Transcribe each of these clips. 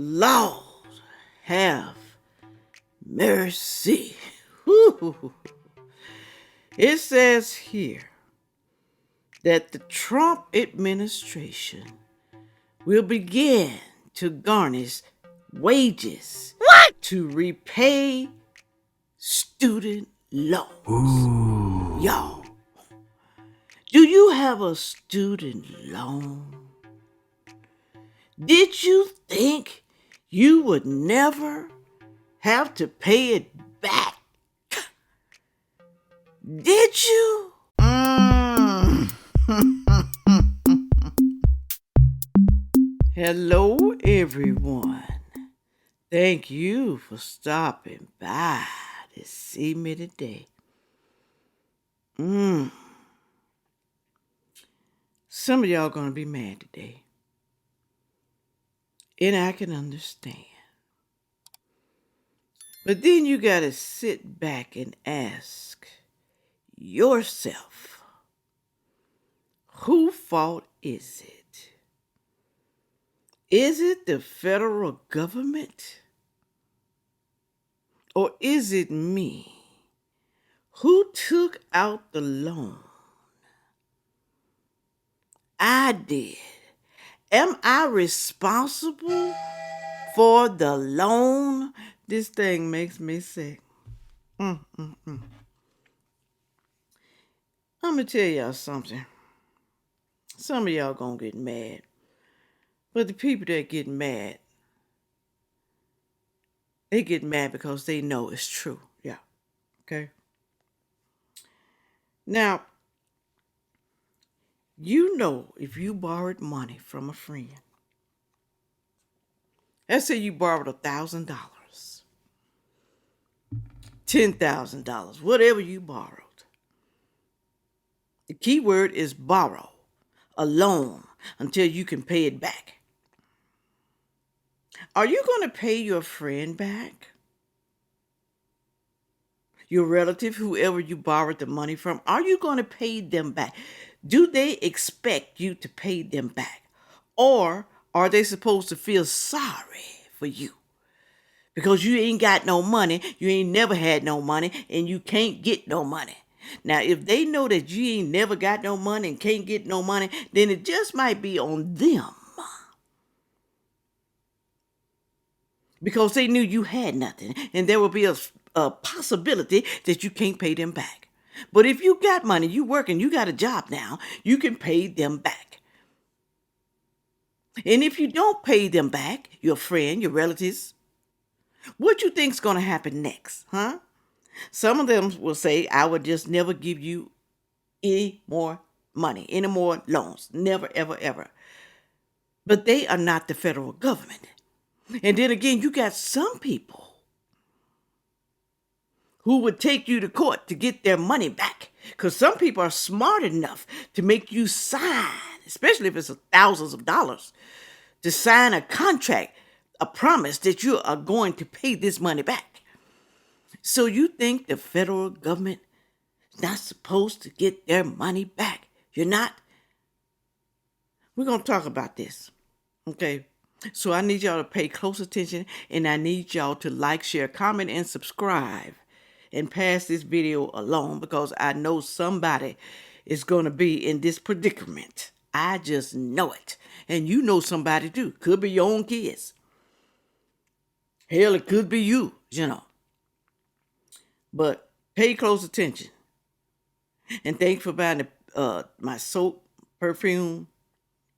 Lord have mercy. Whew. It says here that the Trump administration will begin to garnish wages to repay student loans. Ooh. Y'all, do you have a student loan? Did you think you would never have to pay it back? Did you? Hello, everyone. Thank you for stopping by to see me today. Some of y'all gonna be mad today. And I can understand. But then you gotta sit back and ask yourself, whose fault is it? Is it the federal government? Or is it me who took out the loan? I did. Am I responsible for the loan? This thing makes me sick. I'm gonna tell y'all something. Some of y'all gonna get mad. But the people that get mad, they get mad because they know it's true. Yeah. Okay? Now, you know if you borrowed money from a friend, let's say you borrowed $1,000, $10,000, whatever you borrowed. The key word is borrow, a loan, until you can pay it back. Are you going to pay your friend back? Your relative, whoever you borrowed the money from, are you going to pay them back? Do they expect you to pay them back? Or are they supposed to feel sorry for you? Because you ain't got no money, you ain't never had no money, and you can't get no money. Now, if they know that you ain't never got no money and can't get no money, then it just might be on them. Because they knew you had nothing, and there will be a possibility that you can't pay them back. But if you got money, you working, you got a job now, you can pay them back. And if you don't pay them back, your friend, your relatives, what you think's going to happen next, huh? Some of them will say, I would just never give you any more money, any more loans. Never, ever, ever. But they are not the federal government. And then again, you got some people who would take you to court to get their money back. Because some people are smart enough to make you sign, especially if it's thousands of dollars, to sign a contract, a promise that you are going to pay this money back. So you think the federal government is not supposed to get their money back? You're not? We're going to talk about this, okay? So I need y'all to pay close attention, and I need y'all to like, share, comment, and subscribe, and pass this video along, because I know somebody is going to be in this predicament. I just know it. And you know somebody too. Could be your own kids. Hell, it could be you, you know. But pay close attention. And thanks for buying my soap, perfume,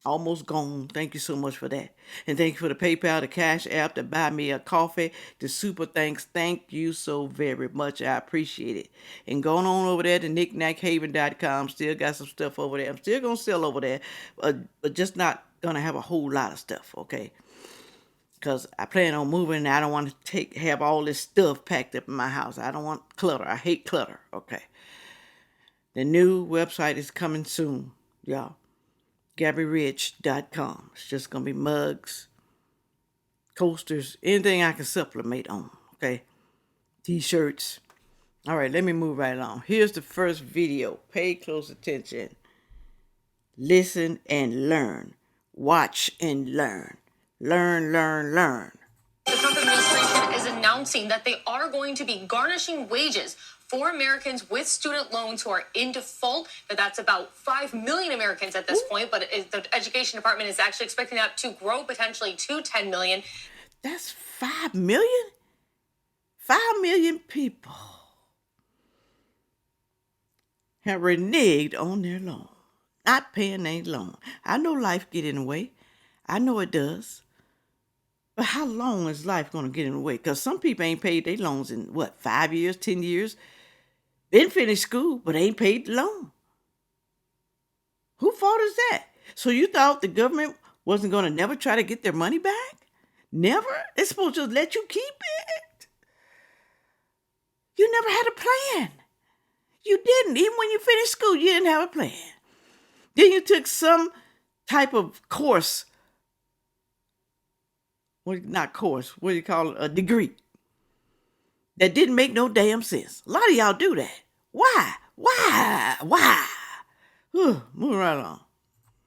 almost gone. Thank you so much for that. And thank you for the PayPal, the Cash App, to buy me a coffee, the super thanks. Thank you so very much. I appreciate it. And going on over there to knickknackhaven.com. Still got some stuff over there. I'm still going to sell over there, but just not going to have a whole lot of stuff, okay? Because I plan on moving, and I don't want to have all this stuff packed up in my house. I don't want clutter. I hate clutter, okay? The new website is coming soon, y'all. GabbyRich.com. It's just going to be mugs, coasters, anything I can supplement on, okay? T-shirts. All right, let me move right along. Here's the first video. Pay close attention. Listen and learn. Watch and learn. Learn, learn, learn. The Trump administration is announcing that they are going to be garnishing wages for Americans with student loans who are in default. That's about 5 million Americans at this point, but the Education Department is actually expecting that to grow potentially to 10 million. That's 5 million? 5 million people have reneged on their loan, not paying their loan. I know life get in the way. I know it does. But how long is life going to get in the way? Because some people ain't paid their loans in, 5 years, 10 years? Been finished school, but ain't paid the loan. Who fault is that? So you thought the government wasn't going to never try to get their money back? Never? It's supposed to let you keep it. You never had a plan. You didn't. Even when you finished school, you didn't have a plan. Then you took some type of course. Not course. What do you call it? A degree. That didn't make no damn sense. A lot of y'all do that. Why? Moving right on.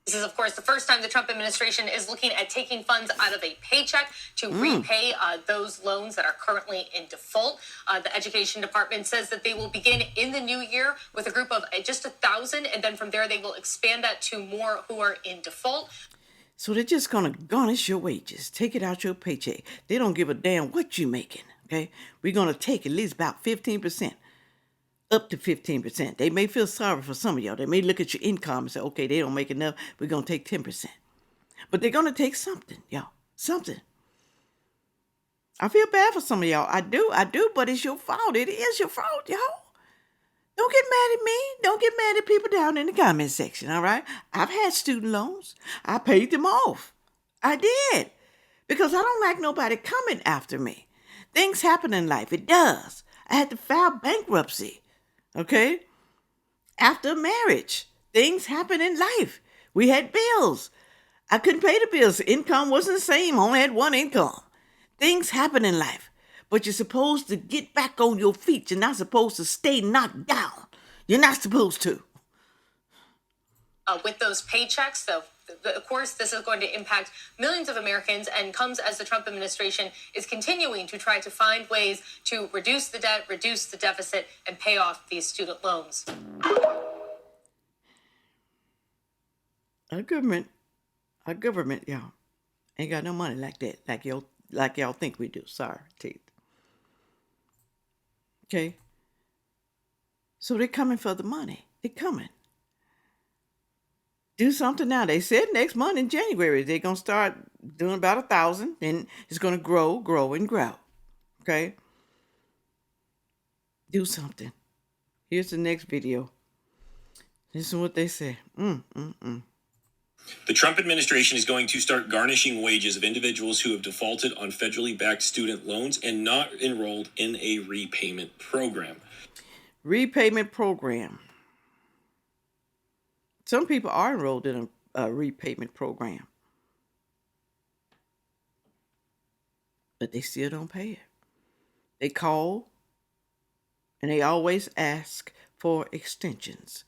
This is, of course, the first time the Trump administration is looking at taking funds out of a paycheck to repay those loans that are currently in default. The Education Department says that they will begin in the new year with a group of just 1,000, and then from there they will expand that to more who are in default. So they're just going to garnish your wages, take it out your paycheck. They don't give a damn what you're making, okay? We're going to take at least about 15%. Up to 15%. They may feel sorry for some of y'all. They may look at your income and say, okay, they don't make enough. We're going to take 10%. But they're going to take something, y'all. Something. I feel bad for some of y'all. I do, but it's your fault. It is your fault, y'all. Don't get mad at me. Don't get mad at people down in the comment section, all right? I've had student loans. I paid them off. I did. Because I don't like nobody coming after me. Things happen in life. It does. I had to file bankruptcy. Okay? After marriage, things happen in life. We had bills. I couldn't pay the bills. Income wasn't the same. I only had one income. Things happen in life. But you're supposed to get back on your feet. You're not supposed to stay knocked down. You're not supposed to. With those paychecks, though, of course, this is going to impact millions of Americans and comes as the Trump administration is continuing to try to find ways to reduce the debt, reduce the deficit, and pay off these student loans. Our government, y'all, ain't got no money like that, like y'all think we do. Sorry, teeth. Okay? So they're coming for the money. They're coming. Do something now. They said next month in January they're going to start doing about 1,000. Then it's going to grow, and grow. Okay? Do something. Here's the next video. Listen to what they say. The Trump administration is going to start garnishing wages of individuals who have defaulted on federally backed student loans and not enrolled in a repayment program. Repayment program. Some people are enrolled in a repayment program, but they still don't pay it. They call, and they always ask for extensions.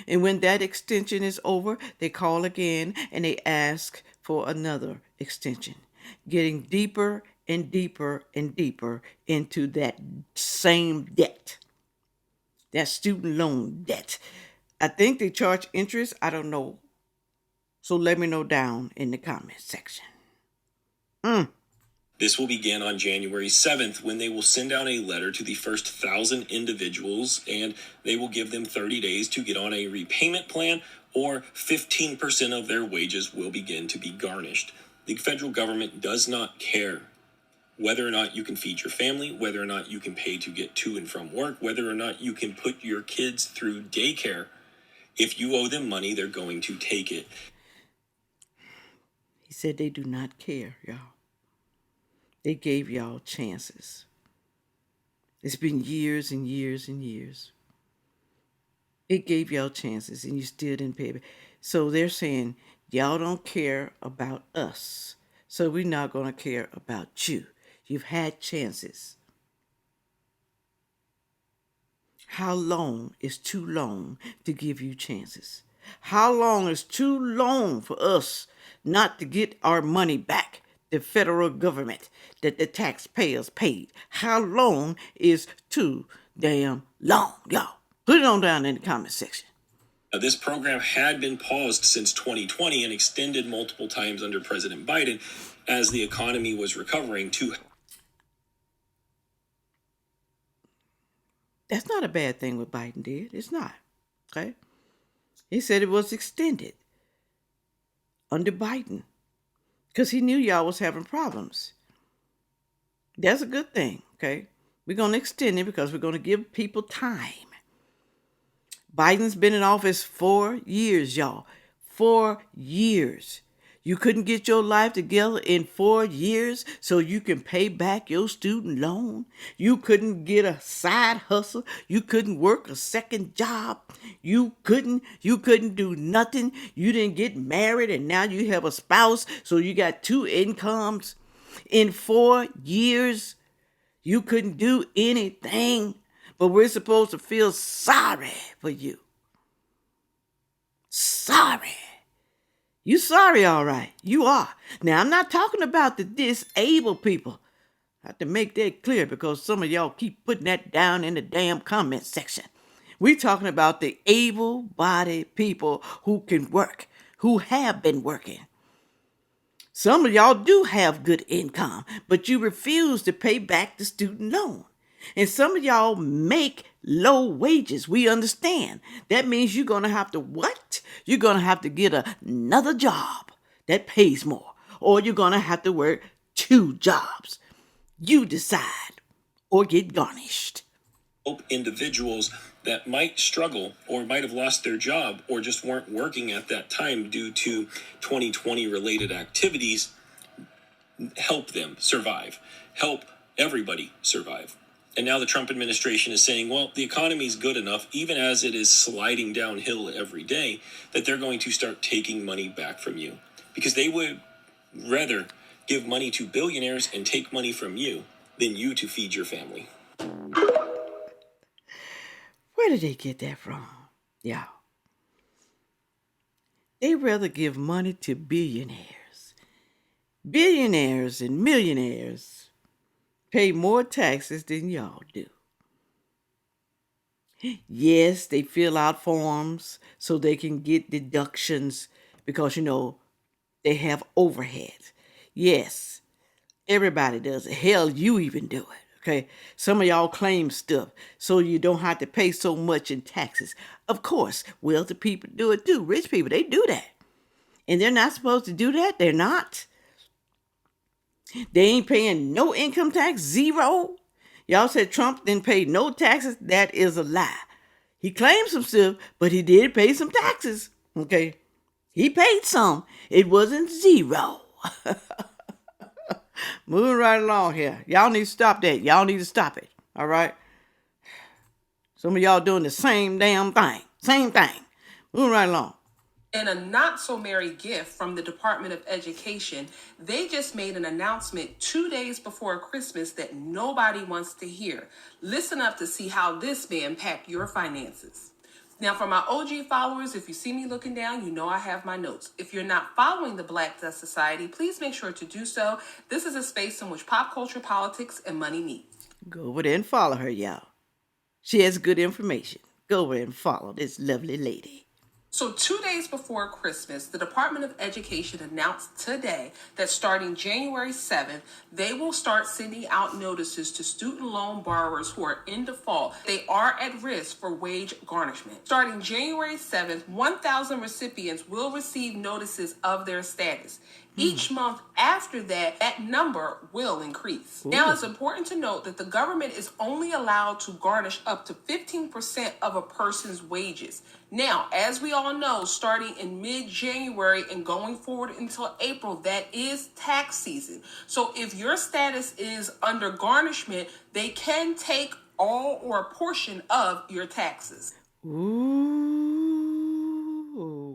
And when that extension is over, they call again, and they ask for another extension, getting deeper and deeper and deeper into that same debt, that student loan debt. I think they charge interest. I don't know. So let me know down in the comment section. This will begin on January 7th when they will send out a letter to the first 1,000 individuals, and they will give them 30 days to get on a repayment plan, or 15% of their wages will begin to be garnished. The federal government does not care whether or not you can feed your family, whether or not you can pay to get to and from work, whether or not you can put your kids through daycare. If you owe them money, they're going to take it. He said they do not care, y'all. They gave y'all chances. It's been years and years and years. It gave y'all chances and you still didn't pay it. So they're saying, y'all don't care about us. So we're not going to care about you. You've had chances. How long is too long to give you chances? How long is too long for us not to get our money back the federal government that the taxpayers paid. How long is too damn long, y'all? Put it on down in the comment section. This program had been paused since 2020 and extended multiple times under President Biden as the economy was recovering to. That's not a bad thing what Biden did. It's not. Okay? He said it was extended under Biden because he knew y'all was having problems. That's a good thing. Okay? We're going to extend it because we're going to give people time. Biden's been in office 4 years, y'all. 4 years. You couldn't get your life together in 4 years so you can pay back your student loan. You couldn't get a side hustle. You couldn't work a second job. You couldn't do nothing. You didn't get married and now you have a spouse, so you got 2 incomes. In 4 years, you couldn't do anything. But we're supposed to feel sorry for you. Sorry. You sorry, all right. You are. Now, I'm not talking about the disabled people. I have to make that clear because some of y'all keep putting that down in the damn comment section. We're talking about the able-bodied people who can work, who have been working. Some of y'all do have good income, but you refuse to pay back the student loan. And some of y'all make low wages. We understand. That means you're going to have to what? You're going to have to get another job that pays more. Or you're going to have to work 2 jobs. You decide or get garnished. Help individuals that might struggle or might have lost their job or just weren't working at that time due to 2020 related activities. Help them survive. Help everybody survive. And now the Trump administration is saying, well, the economy is good enough, even as it is sliding downhill every day, that they're going to start taking money back from you. Because they would rather give money to billionaires and take money from you than you to feed your family. Where did they get that from? Y'all. They rather give money to billionaires. Billionaires and millionaires pay more taxes than y'all do. Yes, they fill out forms so they can get deductions because, they have overhead. Yes, everybody does it. Hell, you even do it, okay? Some of y'all claim stuff so you don't have to pay so much in taxes. Of course, wealthy people do it too. Rich people, they do that. And they're not supposed to do that. They're not. They ain't paying no income tax, 0. Y'all said Trump didn't pay no taxes. That is a lie. He claimed some stuff, but he did pay some taxes. Okay. He paid some. It wasn't 0. Moving right along here. Y'all need to stop that. Y'all need to stop it. All right. Some of y'all doing the same damn thing. Same thing. Moving right along. In a not-so-merry gift from the Department of Education, they just made an announcement 2 days before Christmas that nobody wants to hear. Listen up to see how this may impact your finances. Now, for my OG followers, if you see me looking down, you know I have my notes. If you're not following the Black Death Society, please make sure to do so. This is a space in which pop culture, politics, and money meet. Go over there and follow her, y'all. She has good information. Go over there and follow this lovely lady. So 2 days before Christmas, the Department of Education announced today that starting January 7th, they will start sending out notices to student loan borrowers who are in default. They are at risk for wage garnishment. Starting January 7th, 1,000 recipients will receive notices of their status. Each month after that, that number will increase. Ooh. Now, it's important to note that the government is only allowed to garnish up to 15% of a person's wages. Now, as we all know, starting in mid-January and going forward until April, that is tax season. So if your status is under garnishment, they can take all or a portion of your taxes. Ooh,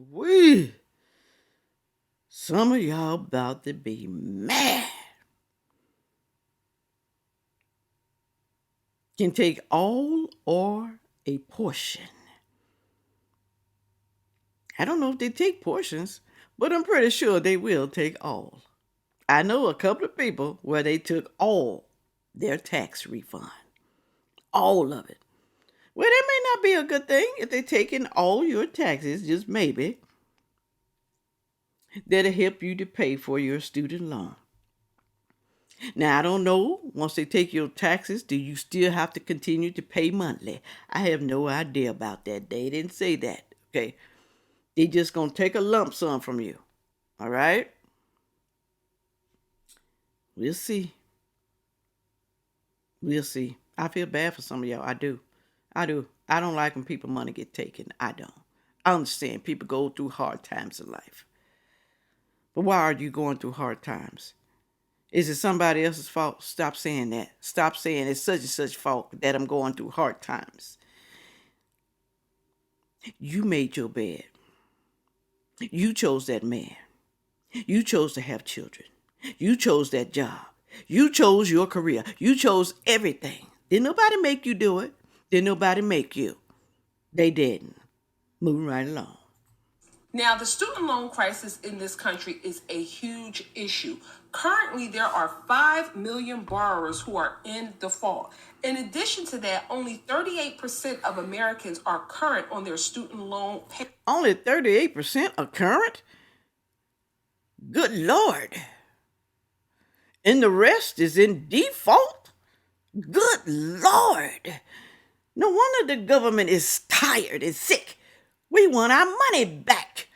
wee. Some of y'all about to be mad. Can take all or a portion. I don't know if they take portions, but I'm pretty sure they will take all. I know a couple of people where they took all their tax refund, all of it. Well, that may not be a good thing if they're taking all your taxes, just maybe. That'll help you to pay for your student loan. Now, I don't know, once they take your taxes, do you still have to continue to pay monthly? I have no idea about that. They didn't say that. Okay. They just going to take a lump sum from you. All right? We'll see. We'll see. I feel bad for some of y'all. I do. I do. I don't like when people money get taken. I don't. I understand people go through hard times in life. But why are you going through hard times? Is it somebody else's fault? Stop saying that. Stop saying it's such and such fault that I'm going through hard times. You made your bed. You chose that man. You chose to have children. You chose that job. You chose your career. You chose everything. Didn't nobody make you do it. Didn't nobody make you. They didn't. Moving right along. Now, the student loan crisis in this country is a huge issue. Currently, there are 5 million borrowers who are in default. In addition to that, only 38% of Americans are current on their student loan payments. Only 38% are current? Good Lord. And the rest is in default? Good Lord. No wonder the government is tired and sick. We want our money back.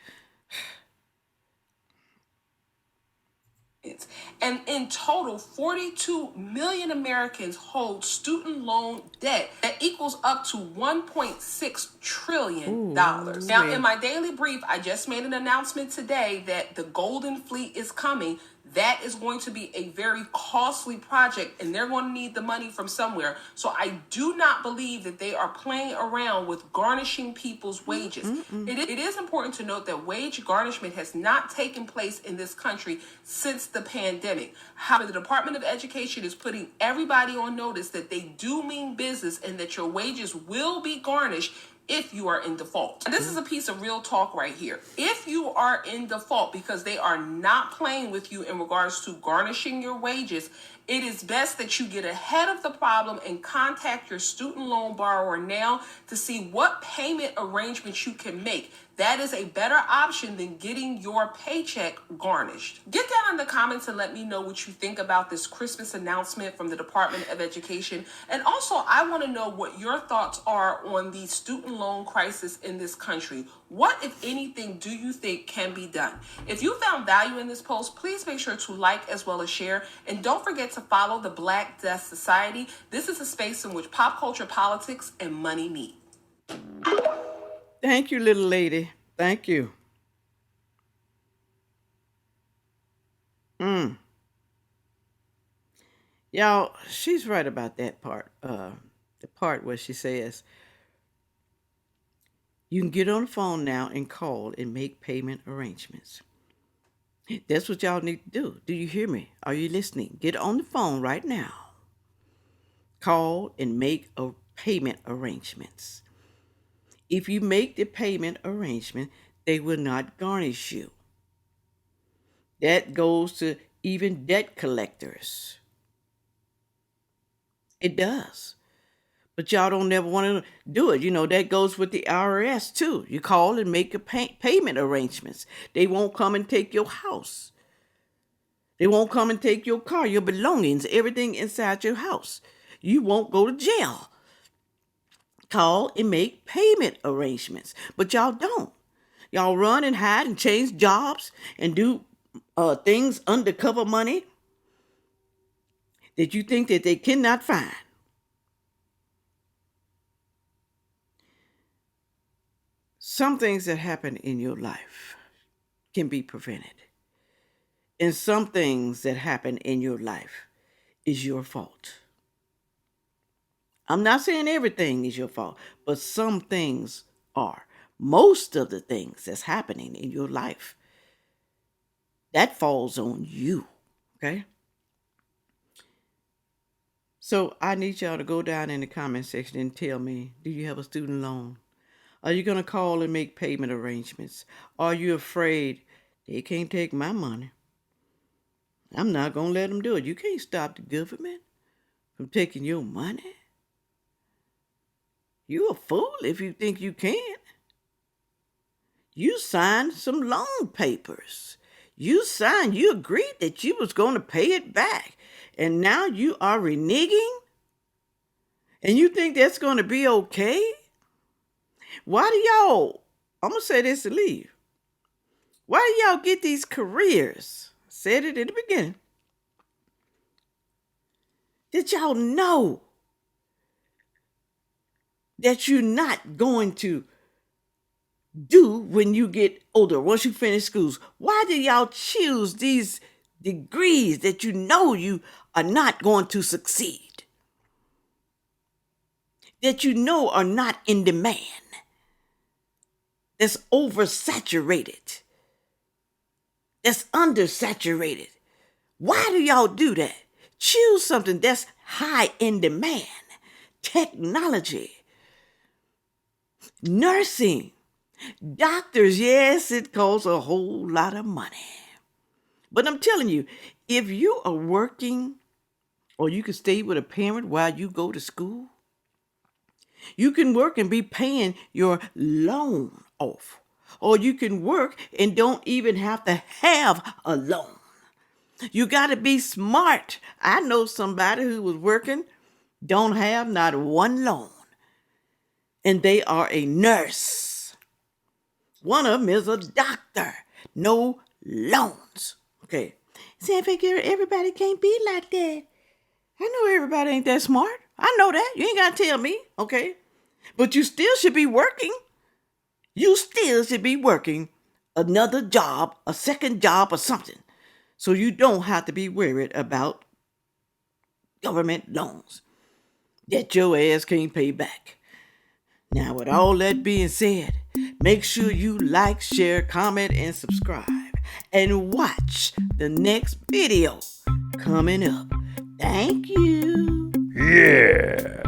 And in total, 42 million Americans hold student loan debt that equals up to $1.6 trillion. Now, in my daily brief, I just made an announcement today that the Golden Fleet is coming. That is going to be a very costly project, and they're going to need the money from somewhere. So I do not believe that they are playing around with garnishing people's wages. It is important to note that wage garnishment has not taken place in this country since the pandemic. However, the Department of Education is putting everybody on notice that they do mean business and that your wages will be garnished if you are in default. This is a piece of real talk right here. If you are in default because they are not playing with you in regards to garnishing your wages, it is best that you get ahead of the problem and contact your student loan borrower now to see what payment arrangements you can make. That is a better option than getting your paycheck garnished. Get down in the comments and let me know what you think about this Christmas announcement from the Department of Education. And also, I want to know what your thoughts are on the student loan crisis in this country. What, if anything, do you think can be done? If you found value in this post, please make sure to like as well as share. And don't forget to follow the Black Death Society. This is a space in which pop culture, politics, and money meet. Thank you, little lady. Thank you. Y'all, she's right about that part. The part where she says, you can get on the phone now and call and make payment arrangements. That's what y'all need to do. Do you hear me? Are you listening? Get on the phone right now. Call and make payment arrangements. If you make the payment arrangement, they will not garnish you. That goes to even debt collectors. It does. But y'all don't never want to do it. You know, that goes with the IRS too. You call and make a payment arrangements. They won't come and take your house. They won't come and take your car, your belongings, everything inside your house. You won't go to jail. Call and make payment arrangements. But y'all don't. Y'all run and hide and change jobs and do things undercover money that you think that they cannot find. Some things that happen in your life can be prevented. And some things that happen in your life is your fault. I'm not saying everything is your fault, but some things are. Most of the things that's happening in your life, that falls on you, okay? So I need y'all to go down in the comment section and tell me, do you have a student loan? Are you going to call and make payment arrangements? Are you afraid they can't take my money? I'm not going to let them do it. You can't stop the government from taking your money. You a fool if you think you can. You signed some loan papers. You agreed that you was going to pay it back. And now you are reneging? And you think that's going to be okay? Why do y'all, I'm going to say this to leave. Why do y'all get these careers? I said it in the beginning. Did y'all know that you're not going to do when you get older, once you finish schools? Why do y'all choose these degrees that you know you are not going to succeed? That you know are not in demand? That's oversaturated? That's undersaturated? Why do y'all do that? Choose something that's high in demand. Technology. Nursing. Doctors, yes, it costs a whole lot of money. But I'm telling you, if you are working or you can stay with a parent while you go to school, you can work and be paying your loan off. Or you can work and don't even have to have a loan. You got to be smart. I know somebody who was working, don't have not one loan. And they are a nurse. One of them is a doctor. No loans. Okay. Sandfay, everybody can't be like that. I know everybody ain't that smart. I know that. You ain't got to tell me. Okay. But you still should be working. You still should be working another job, a second job or something. So you don't have to be worried about government loans that your ass can't pay back. Now, with all that being said, make sure you like, share, comment, and subscribe. And watch the next video coming up. Thank you. Yeah.